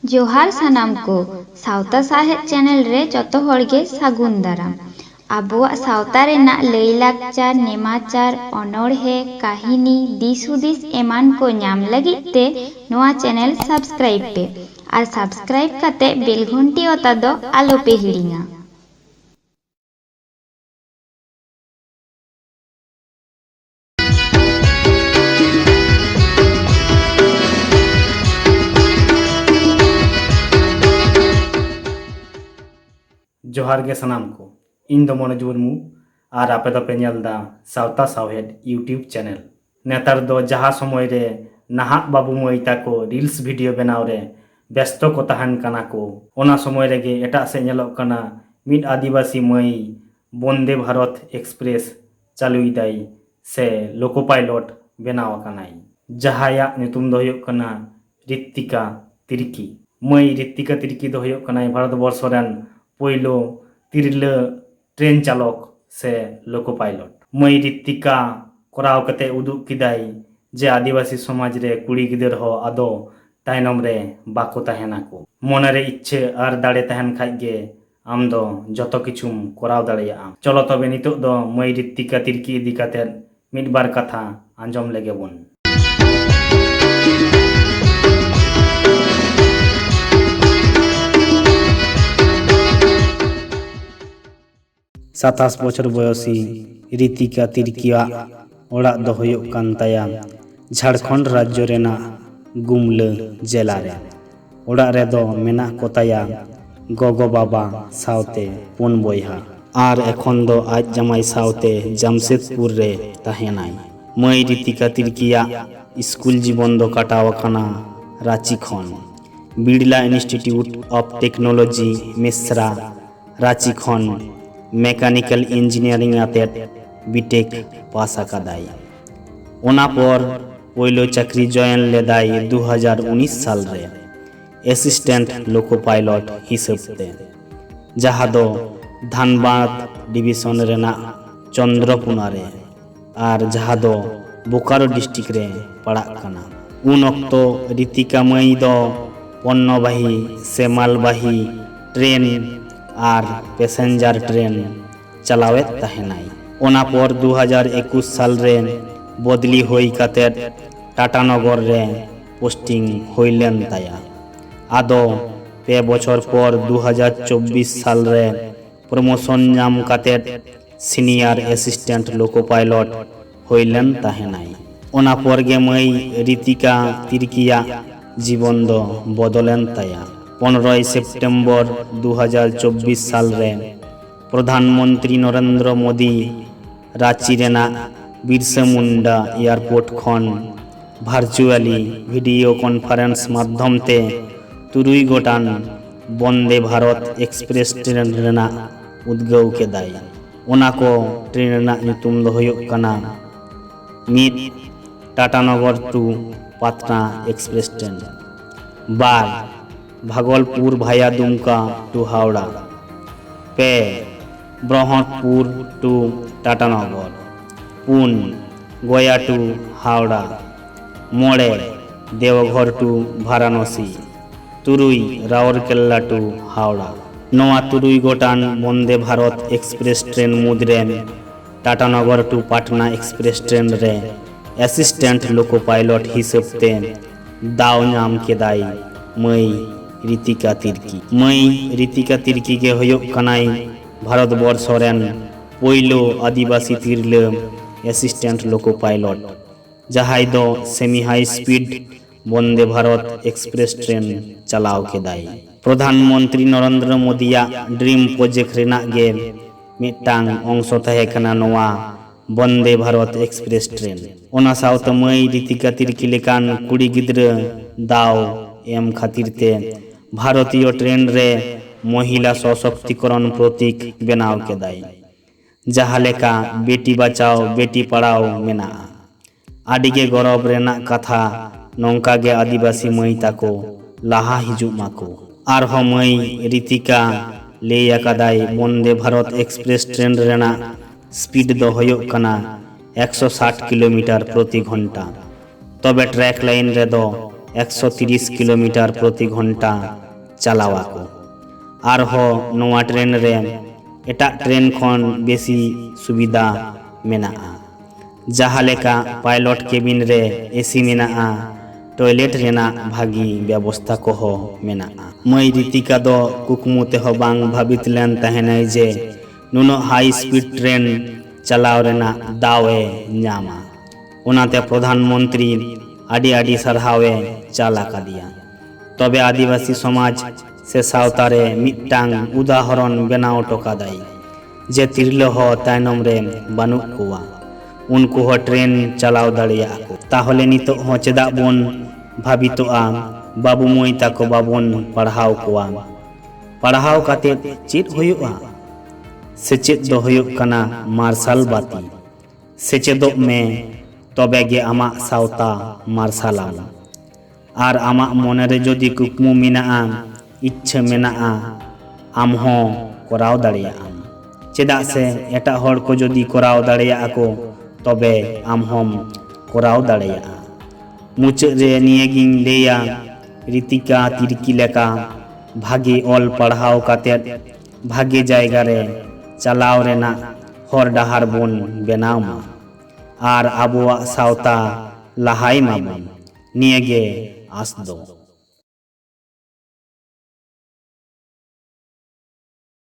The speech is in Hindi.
जोहार सानाम को सावता साहेब चैनल रे जतो होड़गे सागुन दाराम। आबुआ सावता रेना लैलाकचार नेमाचार अनोड़हे काहिनी दिसहुदिस एमान को नाम लगित ते नोआ चैनल सब्सक्राइब पे और सब्सक्राइब कते बेल घंटी ओता दो आलो पे हिड़िंगा। जोहार गे सानाम को इन दो मनोज मुर्मू और आपे दो पे नेलदा सावता सावहेड यूट्यूब चैनल। नेतार दो जहाँ समय रे नाहाक बाबू मई ताको रील्स वीडियो बनाव रे व्यस्त को तहन कना को ओना समय रेगे एटा से नेलोग कना मिड आदिवासी मई वंदे भारत एक्सप्रेस चालुई दाई से लोको पायलट बनाव कनाई जहाया नितुम दो हुयुग कना ऋतिका तिर्की। मई ऋतिका तिर्की दो हुयुग कनाई भारत वर्ष रेन पहिलो तिरला ट्रेन चालक से लोको पायलट। मई ऋतिका कराव कते उदुग किदाई जे आदिवासी समाज रे कुड़ी गिदर हो आदो तायनम रे बाको तहेना को मन रे इच्छे और दाड़े तहन खाइ गे आम दो जतो किछुम कराव दाड़ेया। चलो तबे नितोग दो मई ऋतिका तिर्की इदी काते मिड बार कथा आंजम लेगे बोन। 27 বছর বয়সী ঋতিকা তির্কিয়া ওড়াগ দো হুয়ুগ কান তায়া ঝাড়খণ্ড রাজ্য রেনা গুমলা জেলা রে। ওড়াগ রে দো মেনা को ताया गगो बाबा सावते पुन बयहा और एखन दो आज जमाई सावते जमशेदपुर रे तहेनाय। मई ऋतिका तिर्किया स्कूल जीवन दो काटाव खाना रांची खन Birla institute of technology Mesra Ranchi खन मैकेनिकल इंजीनियरिंग आते बीटेक पास आकादाई। ओना पर पहिलो चाकरी जॉइन लेदाई 2019 साल रे असिस्टेंट लोको पायलट हिसाबते जहाँ दो धनबाद डिविजन रेना चंद्रपुना रे और जहाँ दो बोकारो डिस्ट्रिक्ट रे पड़ा कना। उन अक्तो ऋतिका मई दो पन्नबाही से मालबाही ट्रेन और पैसेंजर ट्रेन चलावे तहेनाई। ओना पर 2021 साल रे बदली होई काते टाटानगर रे पोस्टिंग होइलेन ताया। आदो पे बछर पर 2024 साल रे प्रमोशन नाम काते सीनियर असिस्टेंट लोको पायलट होइलेन तहेनाई। ओना पर गे मई ऋतिका तिर्किया जीवन दो बदलेन ताया। 15 सेप्टेम्बर 2024 साल रे प्रधानमंत्री नरेंद्र मोदी रांची रेना बिरसा मुंडा एयरपोर्ट खन भार्चुअली वीडियो कॉन्फ्रेंस माध्यम ते 3 गोटान वंदे भारत एक्सप्रेस ट्रेन रेना उद्गव केदाई। ओना को ट्रेन रेना नितुम दो हुयुग कना मिद Tatanagar to Patna express train, बार भागलपुर भाया दुमका टू हावड़ा, पे ब्रह्मपुर टू टाटानगर, पुन गया टू हावड़ा, मोड़े देवघर टू वाराणसी, तुरुई राउरकेला टू हावड़ा। नोआ 3 गोटान Vande Bharat express train मुद्रे Tatanagar to Patna express train रे असिस्टेंट लोको पायलट हिसाबते दाव नाम केदाई मई ऋतिका तिर्की। मई ऋतिका तिर्की के हुयुग कनाई भारत वर्ष रेन पहिलो आदिवासी तिरला असिस्टेंट लोको पायलट जहाई दो सेमी हाई स्पीड वंदे भारत एक्सप्रेस ट्रेन चलाव केदाई। प्रधानमंत्री नरेंद्र मोदिया ड्रीम प्रोजेक्ट रेना गे मिटांग अंश तहे कना नोआ वंदे भारत एक्सप्रेस ट्रेन। ओना सावते मई ऋतिका तिर्की लेकान कुड़ी गिद्रा दाव एम खातिर ते भारतीय ट्रेन रे महिला सशक्तिकरण प्रतीक बनाव केदाई जहाँ लेका बेटी बचाओ बेटी पढ़ाओ मेना। आडिगे गौरव रेना कथा नौका गे आदिवासी मई ताको लाहा हिजुग माको और हो मई ऋतिका ले आकादाई वंदे भारत एक्सप्रेस ट्रेन रेना स्पीड दो हुयुग कना 160 किलोमीटर प्रति घंटा। तबे ट्रैक लाइन रे दो 130 किलोमीटर प्रति घंटा चालावाको आरहो नोआ ट्रेन रे एटाग ट्रेन खन बेसी सुविधा मेनाआ जहाँ लेका पायलट केबिन रे एसी मेनाआ टॉयलेट रेना भागी व्यवस्था को हो मेनाआ मई रीतिका दो कुकमु तेहो बांग भाबित लेन तहनाय जे नुनो हाई स्पीड ट्रेन चलाव रेना दावे न्यामा उनाते प्रधानमंत्री आडी आडी सरहावे चाला कादिया तबे आदिवासी समाज से सावतारे मिट्टांग उदाहरण बनाव टोकादाई जे तिरलो हो तायनम रे बानुक कोवा उनको हो ट्रेन चलाव दाड़िया को ताहले नितो हो चेदा बोन भाबितोआ बाबू मोई ताको बाबोन पढ़ाव कोवा पढ़ाव काते चेत होयुआ सेचेद दो होयुक कना मार्शल बाती सेचेदोग में तबे गे आमा सावता मार्शलाम आर आमा मोने रे जदि कुकमु मेनाआ इच्छा मेनाआ आम हो कराव दाड़िया चेदा से एटा हर को जदि कराव दाड़िया को तबे आम हम कराव दाड़िया मुचाद रे नियेगिन लेया रीतिका तिरकी लेका भागे ऑल पढ़ाव काते भागे जायगा रे चलाव रेना हर डाहार बोन बेनाव मा आर आबोआ सावता लाहाई माबोन नियेगे आस दो।